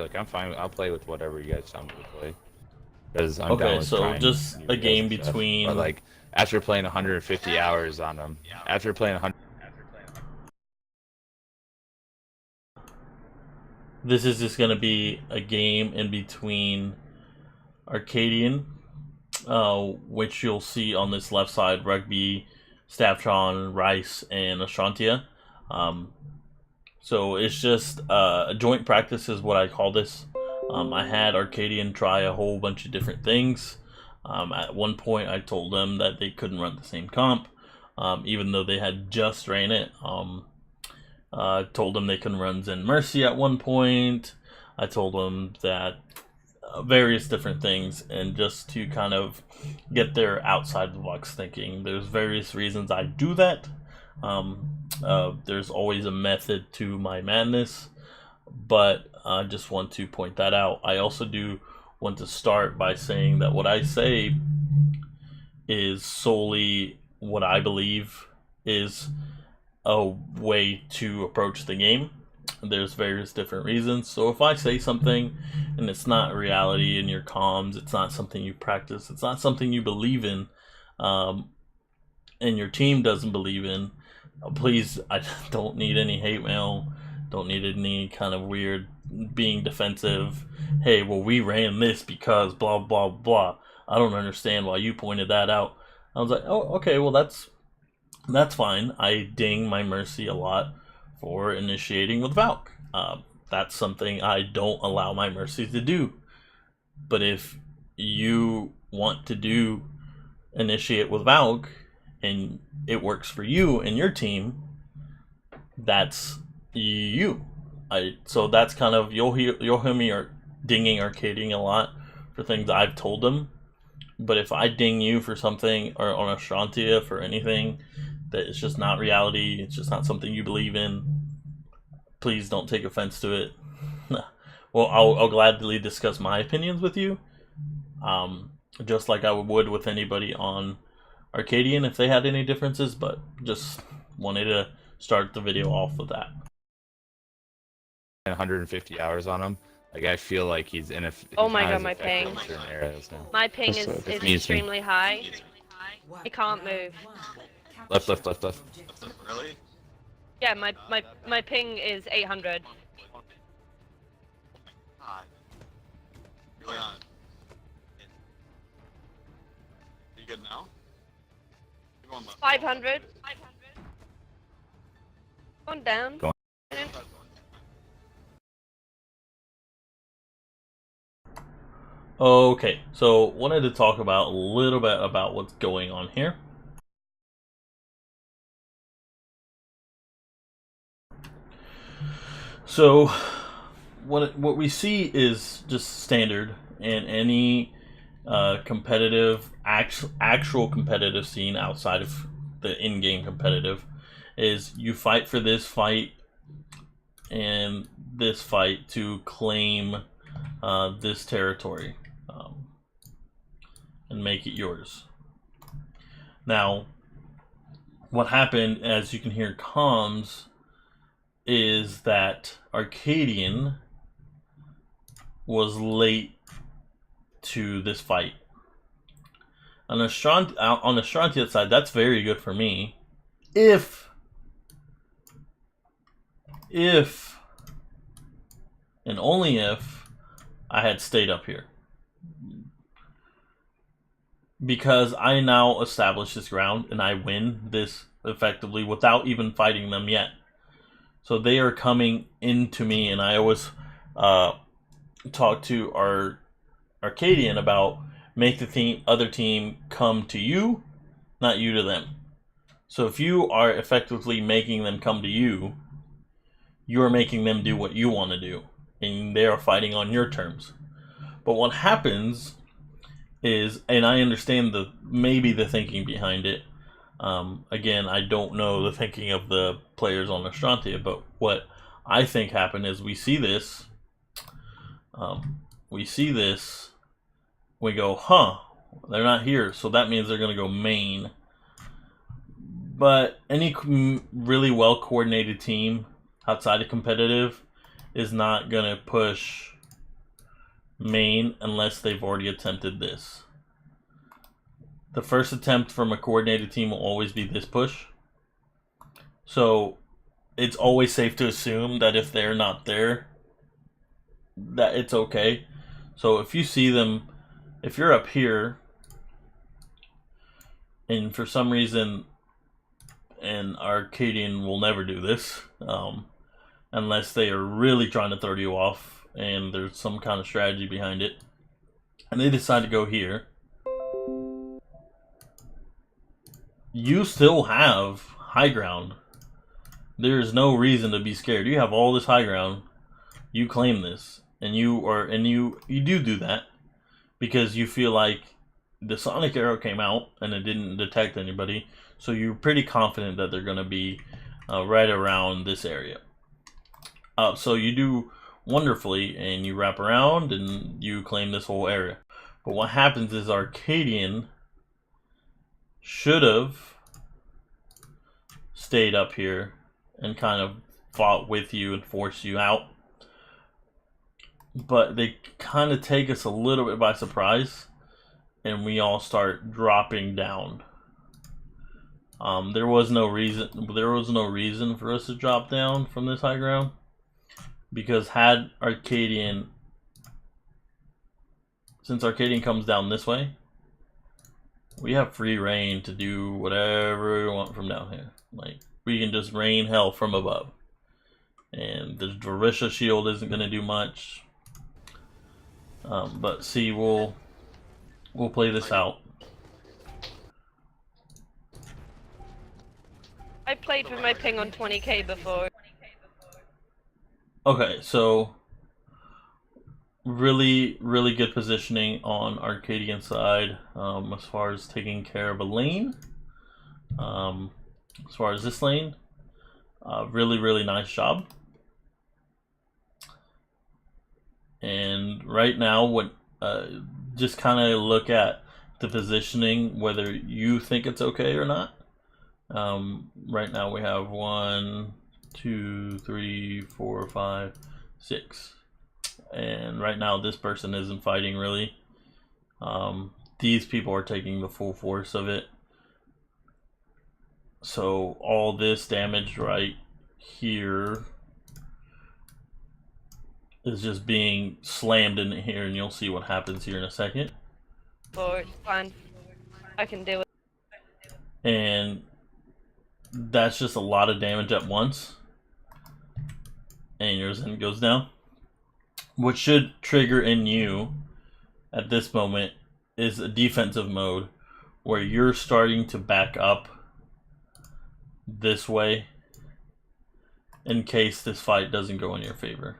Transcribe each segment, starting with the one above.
Like I'm fine. I'll play with whatever you guys tell me to play. Because I'm down Okay, with so trying just new a heroes game and stuff. But between. like after playing 150 hours on them, after playing 100. This is just going to be a game in between Arcadian, which you'll see on this left side, Rugby, Stavtron, Rice, and Astrantia. Um, so it's just a joint practice is what I call this. I had Arcadian try a whole bunch of different things. At one point, I told them that they couldn't run the same comp, even though they had just ran it. Told them they couldn't run Zen Mercy at one point. I told them that various different things, and just to kind of get their outside the box thinking. There's various reasons I do that. There's always a method to my madness, but I just want to point that out. I also do want to start by saying that what I say is solely what I believe is a way to approach the game. There's various different reasons. So if I say something and it's not reality in your comms, it's not something you practice, it's not something you believe in, and your team doesn't believe in, please, I don't need any hate mail, don't need any kind of weird being defensive. Hey, well, we ran this because blah, blah, blah. I don't understand why you pointed that out. I was like, oh, okay, well, that's fine. I ding my Mercy a lot for initiating with Valk. That's something I don't allow my Mercy to do. But if you want to do initiate with Valk and it works for you and your team, that's you. So that's kind of you'll hear me dinging Arcadian a lot for things I've told them. But if I ding you for something or on Astrantia for anything that it's just not reality, it's just not something you believe in, please don't take offense to it. Well, I'll gladly discuss my opinions with you, just like I would with anybody on Arcadian if they had any differences, but just wanted to start the video off with that. 150 hours on him. Like I feel like he's in a. Oh my god, my ping. My ping is extremely high. I can't move. Left. Really? Yeah, my ping is 800. God. Really on. You good now? You're going left. 500. Going down. Going. Okay, so wanted to talk about a little bit about what's going on here. So what we see is just standard in any competitive, actual competitive scene outside of the in-game competitive, is you fight for this fight and this fight to claim this territory and make it yours. Now, what happened, as you can hear comms, is that Arcadian was late to this fight. On Astrantia's side, that's very good for me. If and only if I had stayed up here. Because I now establish this ground and I win this effectively without even fighting them yet. So they are coming into me, and I always talk to our Arcadian about make the other team come to you, not you to them. So if you are effectively making them come to you, you are making them do what you want to do, and they are fighting on your terms. But what happens is, and I understand maybe the thinking behind it. Again, I don't know the thinking of the players on Astrantia, but what I think happened is we see this, we go, huh, they're not here, so that means they're going to go main. But any really well-coordinated team outside of competitive is not going to push main unless they've already attempted this. The first attempt from a coordinated team will always be this push. So it's always safe to assume that if they're not there, that it's okay. So if you see them, if you're up here, and for some reason, and Arcadian will never do this, unless they are really trying to throw you off, and there's some kind of strategy behind it, and they decide to go here, you still have high ground. There's no reason to be scared. You have all this high ground. You claim this, and you do that because you feel like the sonic arrow came out and it didn't detect anybody, so you're pretty confident that they're going to be right around this area. So you do wonderfully, and you wrap around and you claim this whole area. But what happens is Arcadian should have stayed up here and kind of fought with you and forced you out. But they kind of take us a little bit by surprise, and we all start dropping down. There was no reason for us to drop down from this high ground, because since Arcadian comes down this way, we have free reign to do whatever we want from down here. Like, we can just rain hell from above, and the Varisha shield isn't going to do much. But see, we'll play this out. I played with my ping on 20k before. Okay, so really good positioning on Arcadian side, as far as taking care of a lane. As far as this lane, really nice job. And right now, just kind of look at the positioning, whether you think it's okay or not. Right now we have 1, 2, 3, 4, 5, 6. And right now this person isn't fighting really. These people are taking the full force of it. So all this damage right here is just being slammed in here, and you'll see what happens here in a second. Forward, fine. I can do it. And that's just a lot of damage at once. And your Zen goes down. What should trigger in you at this moment is a defensive mode, where you're starting to back up this way in case this fight doesn't go in your favor.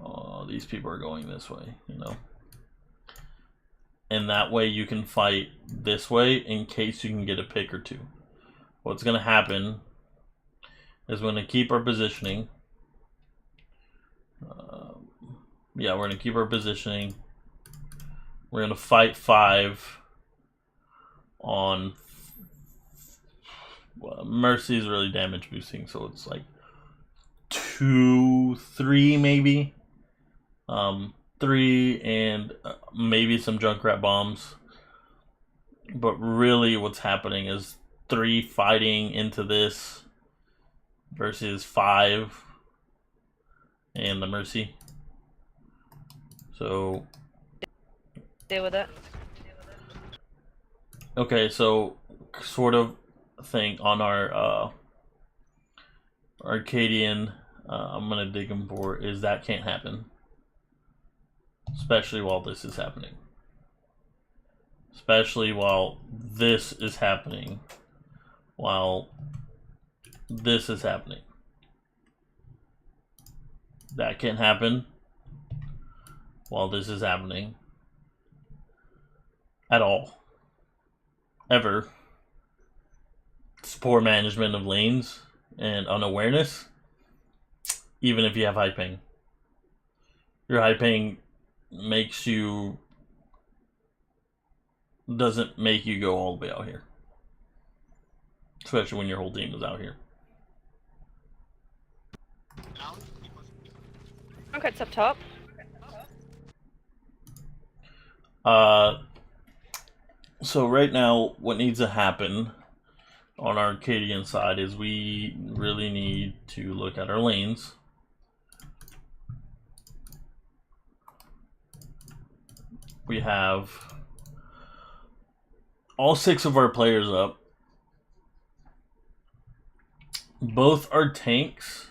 Oh, these people are going this way, you know. And that way you can fight this way in case you can get a pick or two. What's going to happen is we're going to keep our positioning. Yeah, we're going to keep our positioning. We're going to fight 5 on... Well, Mercy is really damage boosting, so it's like 2, 3 maybe. 3 and maybe some Junkrat bombs. But really what's happening is 3 fighting into this versus 5 and the Mercy. So deal with it. Okay, so sort of thing on our Arcadian, I'm gonna dig him for, is that can't happen. Especially while this is happening. Especially while this is happening. While this is happening. That can't happen while this is happening. At all. Ever. It's poor management of lanes and unawareness. Even if you have high ping. Your high ping makes you... doesn't make you go all the way out here. Especially when your whole team is out here. Okay, it's up top. So right now, what needs to happen on our Arcadian side is we really need to look at our lanes. We have all 6 of our players up. Both our tanks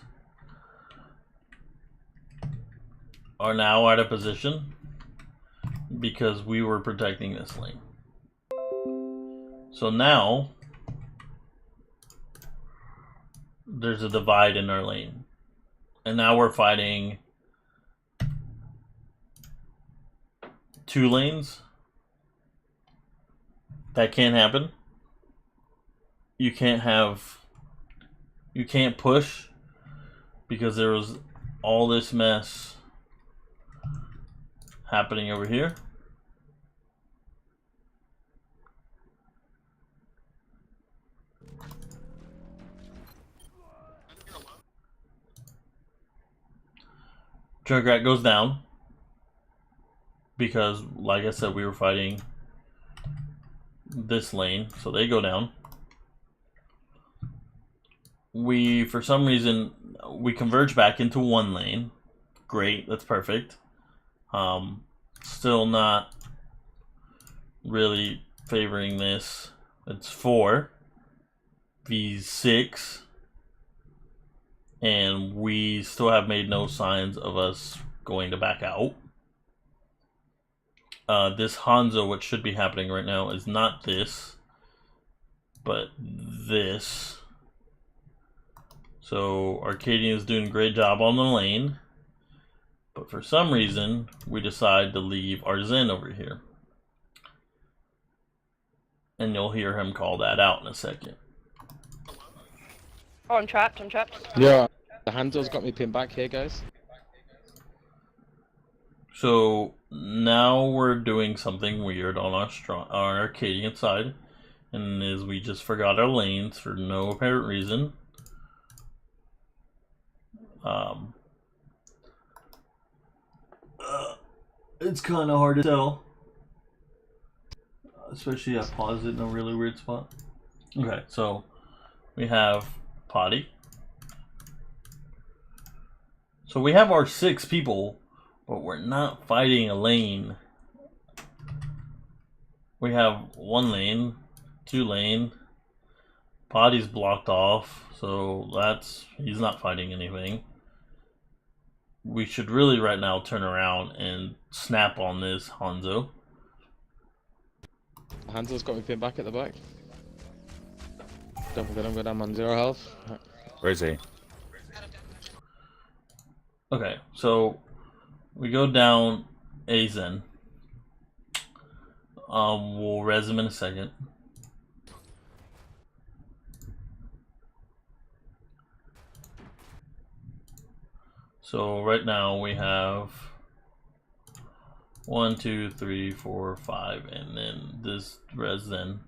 are now out of position because we were protecting this lane. So now there's a divide in our lane, and now we're fighting 2 lanes. That can't happen. You can't push because there was all this mess happening over here. Junkrat goes down because, like I said, we were fighting this lane, so they go down. We, for some reason, we converge back into 1 lane. Great, that's perfect. Still not really favoring this. It's 4 v6. And we still have made no signs of us going to back out. This Hanzo, what should be happening right now, is not this, but this. So Arcadian is doing a great job on the lane, but for some reason, we decide to leave our Zen over here. And you'll hear him call that out in a second. Oh, I'm trapped. Yeah, the Hanzo's got me pinned back here, guys. So now we're doing something weird on our Arcadian side, and is we just forgot our lanes for no apparent reason. It's kind of hard to tell, especially I paused it in a really weird spot. Okay, so we have Potty. So we have our 6 people, but we're not fighting a lane. We have 1 lane, 2 lane. Potty's blocked off, so he's not fighting anything. We should really right now turn around and snap on this Hanzo. Hanzo's got me pinned back at the back. Don't forget I'm going down on 0 health. Where is he? Okay, so we go down Azen. We'll res him in a second. So right now we have 1, 2, 3, 4, 5, and then this res then.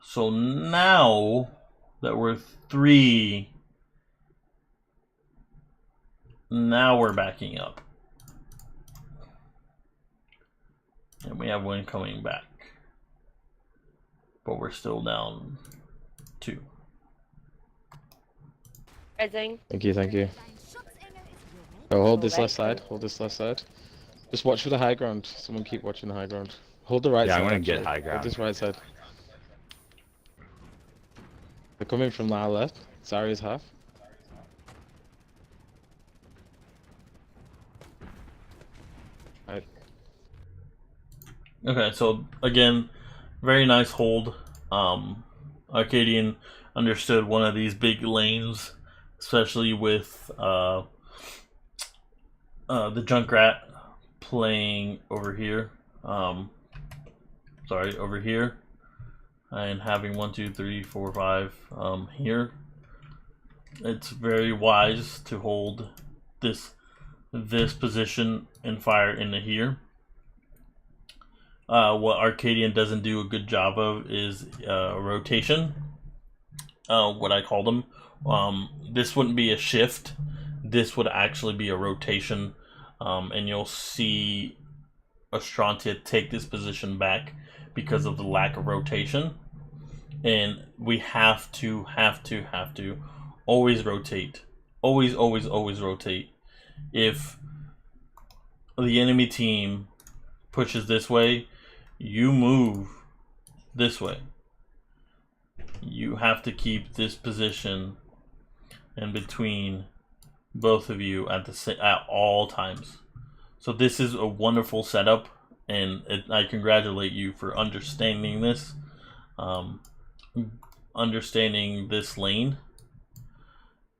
So now that we're 3, now we're backing up. And we have 1 coming back. But we're still down 2. Rezzing. Thank you. Oh, hold this left side. Just watch for the high ground. Someone keep watching the high ground. Hold the right side. Yeah, I'm gonna get high ground. Hold this right side. They're coming from our left. Zarya's half. Right. Okay, so again, very nice hold. Arcadian understood one of these big lanes, especially with the Junkrat playing over here. Over here, and having 1, 2, 3, 4, 5 here. It's very wise to hold this position and fire into here. What Arcadian doesn't do a good job of is rotation. What I call them. This wouldn't be a shift. This would actually be a rotation, and you'll see Astrontia take this position back because of the lack of rotation. And we have to always rotate. Always rotate. If the enemy team pushes this way, you move this way. You have to keep this position in between both of you at all times. So this is a wonderful setup, and I congratulate you for understanding this, understanding this lane,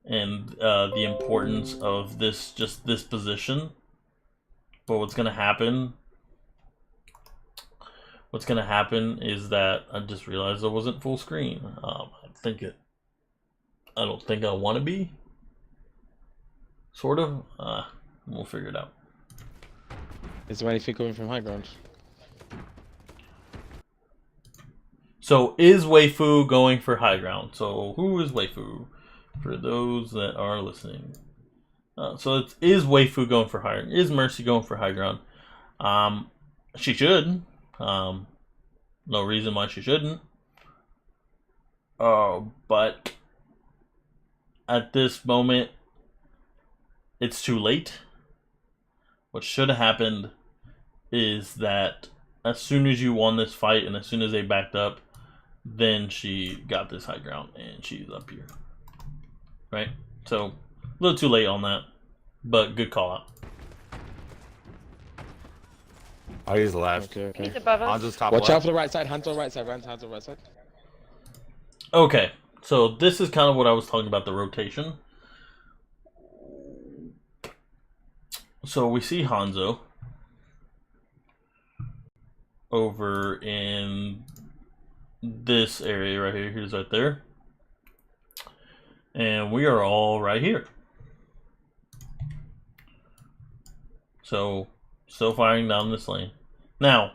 and the importance of this position. But what's gonna happen? What's gonna happen is that I just realized I wasn't full screen. I don't think I want to be. Sort of. We'll figure it out. Is there anything coming from high ground? So is Weifu going for high ground? So who is Weifu? For those that are listening. So is Weifu going for high ground? Is Mercy going for high ground? She should. No reason why she shouldn't. But at this moment, it's too late. What should have happened is that as soon as you won this fight and as soon as they backed up, then she got this high ground and she's up here. Right? So, a little too late on that, but good call out. Oh, he's left. Okay. He's above us. Hanzo's top Watch left. out for the right side. Hands on right side. Hands on right side. Okay, so this is kind of what I was talking about, the rotation. So we see Hanzo over in this area right here. He's right there. And we are all right here. So, still firing down this lane. Now,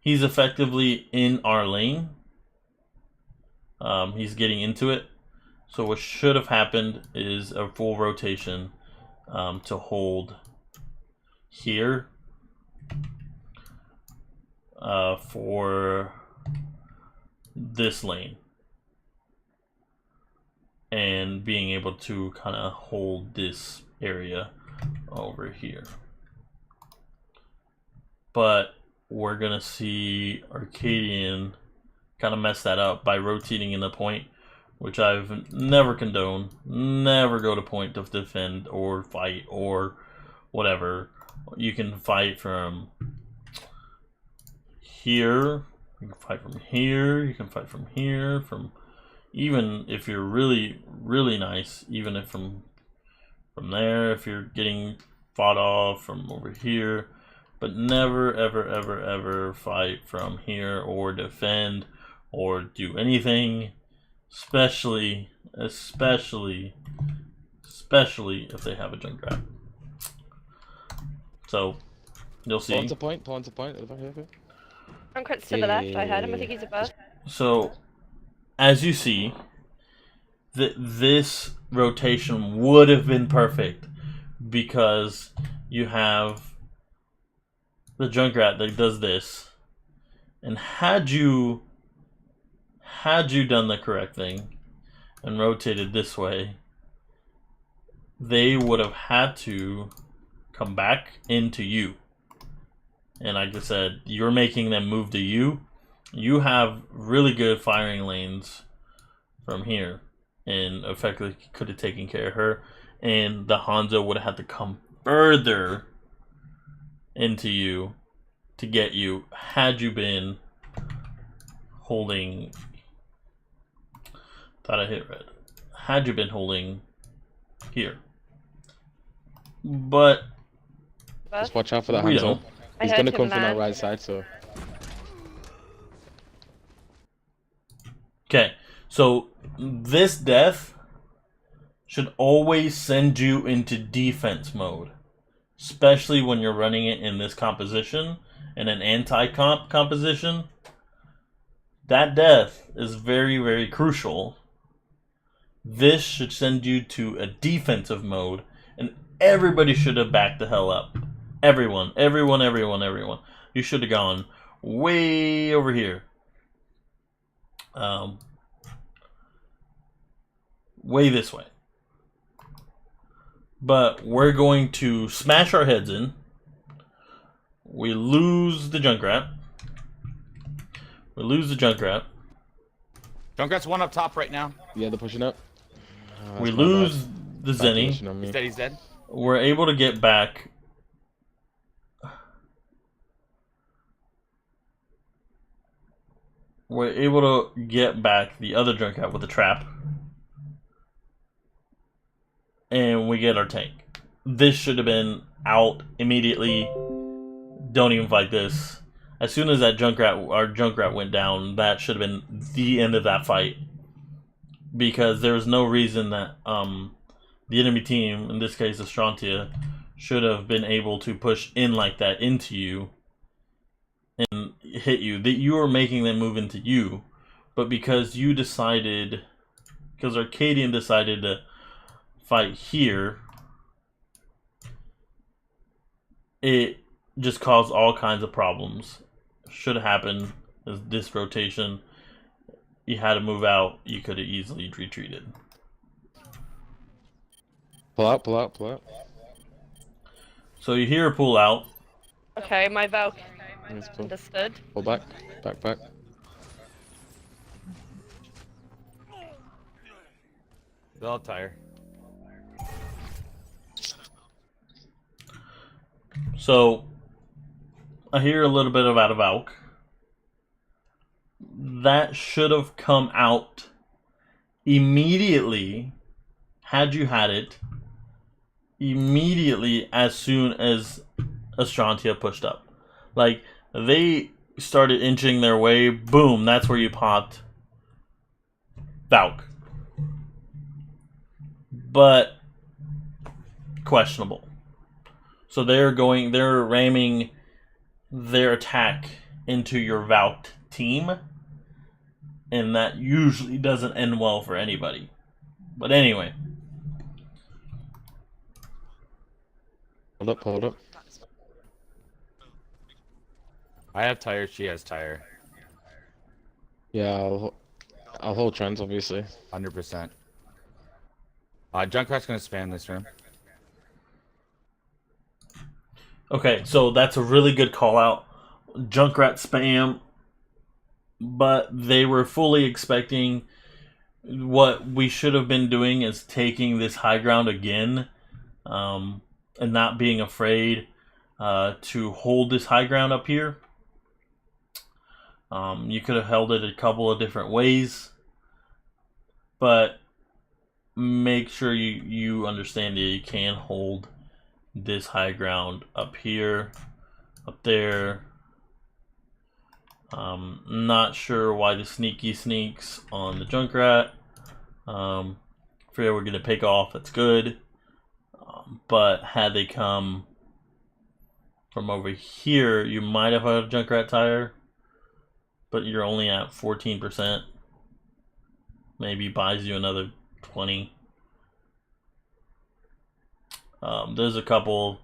he's effectively in our lane. He's getting into it. So what should have happened is a full rotation to hold here for this lane. And being able to kind of hold this area over here. But we're going to see Arcadian kind of mess that up by rotating in the point, which I've never condoned. Never go to point to defend or fight or whatever. You can fight from here, you can fight from here, you can fight from here, from even if you're really, really nice, even if from there, if you're getting fought off from over here, but never, ever, ever, ever fight from here or defend or do anything, especially if they have a Junkrat. So, you'll see. Pawn's a point. Junkrat's to the left. I heard him. I think he's above. So, as you see, this rotation would have been perfect because you have the Junkrat that does this, and had you done the correct thing and rotated this way, they would have had to come back into you. And like I said, you're making them move to you. You have really good firing lanes from here, and effectively could have taken care of her. And the Hanzo would have had to come further into you to get you had you been holding. Thought I hit red. Had you been holding here. But just watch out for that we Hanzo. don't. He's gonna come from that right side, so. Okay, so this death should always send you into defense mode, especially when you're running it in this composition, in an anti-comp composition. That death is very, very crucial. This should send you to a defensive mode, and everybody should have backed the hell up. Everyone. You should have gone way over here. Way this way. But we're going to smash our heads in. We lose the Junkrat. Junkrat's one up top right now. Yeah, they're pushing up. We lose the Zenny. He's dead. We're able to get back. We're able to get back the other Junkrat with the trap. And we get our tank. This should have been out immediately. Don't even fight this. As soon as that our Junkrat went down, that should have been the end of that fight. Because there was no reason that the enemy team, in this case Astrontia, should have been able to push in like that into you and hit you. That you were making them move into you, but because Arcadian decided to fight here, it just caused all kinds of problems. Should have happened as this rotation. You had to move out. You could have easily retreated. Pull out. So you hear a pull out. Okay, my Valk. Cool. Understood. Pull back. They'll tire. So I hear a little bit of out of Valk. That should have come out immediately, had you had it, immediately as soon as Astrontia pushed up. Like, they started inching their way, boom, that's where you popped Valk. But questionable. So they're ramming their attack into your Valk team, and that usually doesn't end well for anybody. But anyway. Hold up. I have tire, she has tire. Yeah, I'll hold trends, obviously. 100%. Junkrat's gonna spam this room. Okay, so that's a really good call out. Junkrat spam, but they were fully expecting what we should have been doing is taking this high ground again, and not being afraid to hold this high ground up here. You could have held it a couple of different ways, but make sure you understand that you can hold this high ground up here, up there. Not sure why the sneaky sneaks on the Junkrat. Figure we're gonna pick off, that's good. But had they come from over here, you might have had a Junkrat tire, but you're only at 14%. Maybe buys you another 20. There's a couple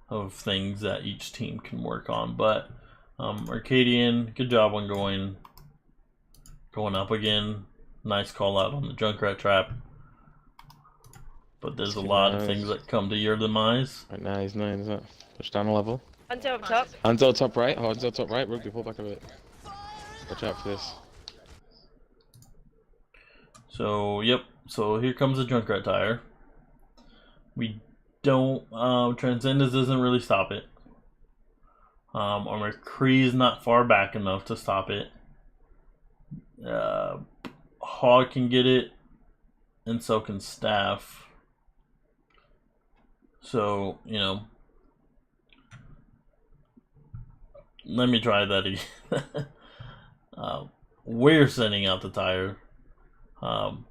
of things that each team can work on, but Arcadian, good job on going up again. Nice call out on the Junkrat trap. But there's a lot of things that come to your demise. Right now he's nice. Push down a level. Hanzo up top. Hanzo top right. Hanzo top right. Rugby, pull back a bit. Watch out for this. So, yep. So here comes the Junkrat tire. We don't... Transcendence doesn't really stop it. Or McCree's not far back enough to stop it. Hog can get it, and so can Staff. So, you know, let me try that again. We're sending out the tire. Kind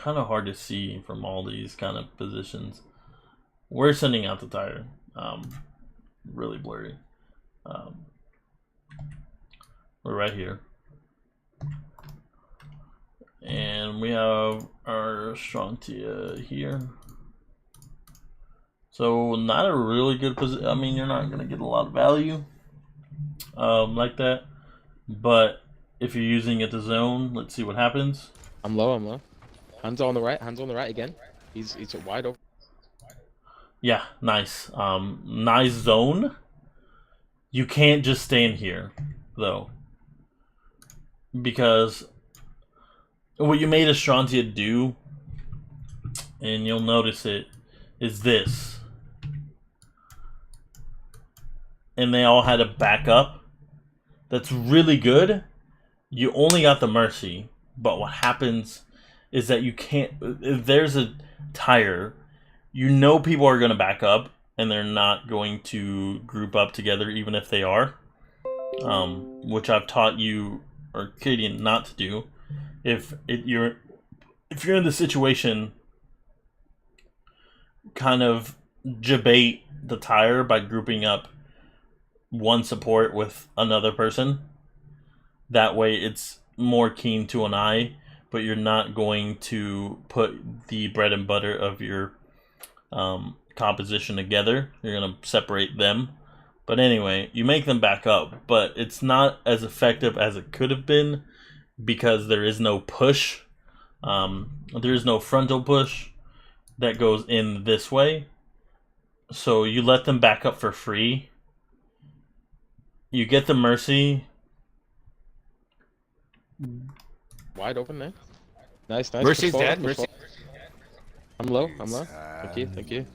of hard to see from all these kind of positions. We're sending out the tire. Really blurry. We're right here. And we have our Astrontia here. So not a really good position. I mean, you're not going to get a lot of value like that. But if you're using it to zone, let's see what happens. I'm low. Hands on the right again. He's wide open. Yeah, nice. Nice zone. You can't just stand here, though. Because what you made Astrontia do, and you'll notice it, is this. And they all had a backup. That's really good. You only got the Mercy, but what happens is that you can't... If there's a tire, you know people are going to back up, and they're not going to group up together, even if they are. Which I've taught you, Arcadian, not to do. If you're in the situation, kind of debate the tire by grouping up one support with another person. That way it's more keen to an eye, but you're not going to put the bread and butter of your composition together. You're going to separate them. But anyway, you make them back up, but it's not as effective as it could have been because there is no push. There is no frontal push that goes in this way. So you let them back up for free. You get the Mercy. Wide open there. Nice. Mercy's dead. Mercy. I'm low. Thank you.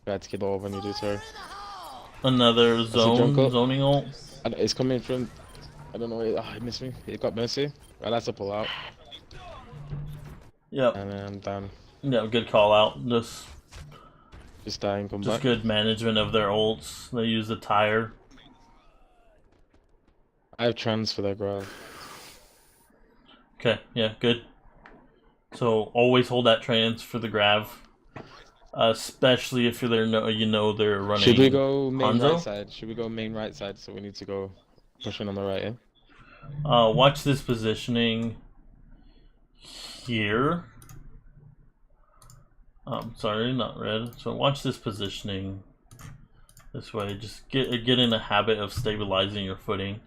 Try to get low when you do, sir. Another zoning ult. It's coming from... I don't know. Oh, he missed me. He got Mercy. Well, that's a pull out. Yep. And then I'm down. Yeah, good call out. Just die and come Just back. good management of their ults. They use the tire. I have trans for that grab. Okay, yeah, good. So always hold that trans for the grav. Especially if you're there, you know they're running. Should we go main Hanzo? right side? Should we go main right side? So we need to go pushing on the right, yeah? Watch this positioning here. Sorry, not red. So watch this positioning this way. Just get in a habit of stabilizing your footing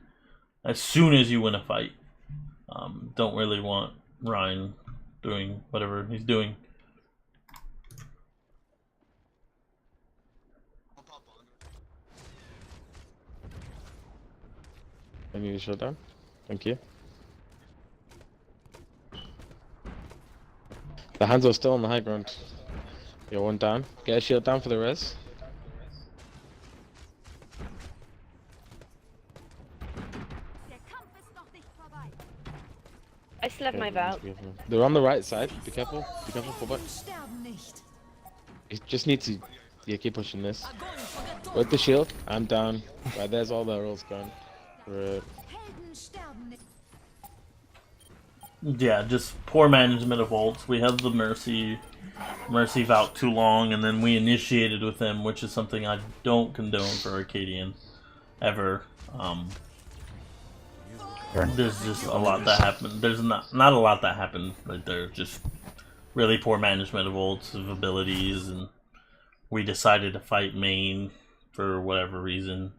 as soon as you win a fight. Don't really want Ryan doing whatever he's doing. I need to shut down. Thank you. The hands are still on the high ground. You're one down. Get a shield down for the res. I still have my Val. They're on the right side. Be careful. Be careful for butt. You just need to keep pushing this. With the shield, I'm down. Right, there's all the rolls gone. Right. Yeah, just poor management of ults. We had the Mercy out too long, and then we initiated with them, which is something I don't condone for Arcadian ever. There's just a lot that happened. There's not a lot that happened right there. Just really poor management of ults, of abilities, and we decided to fight main for whatever reason.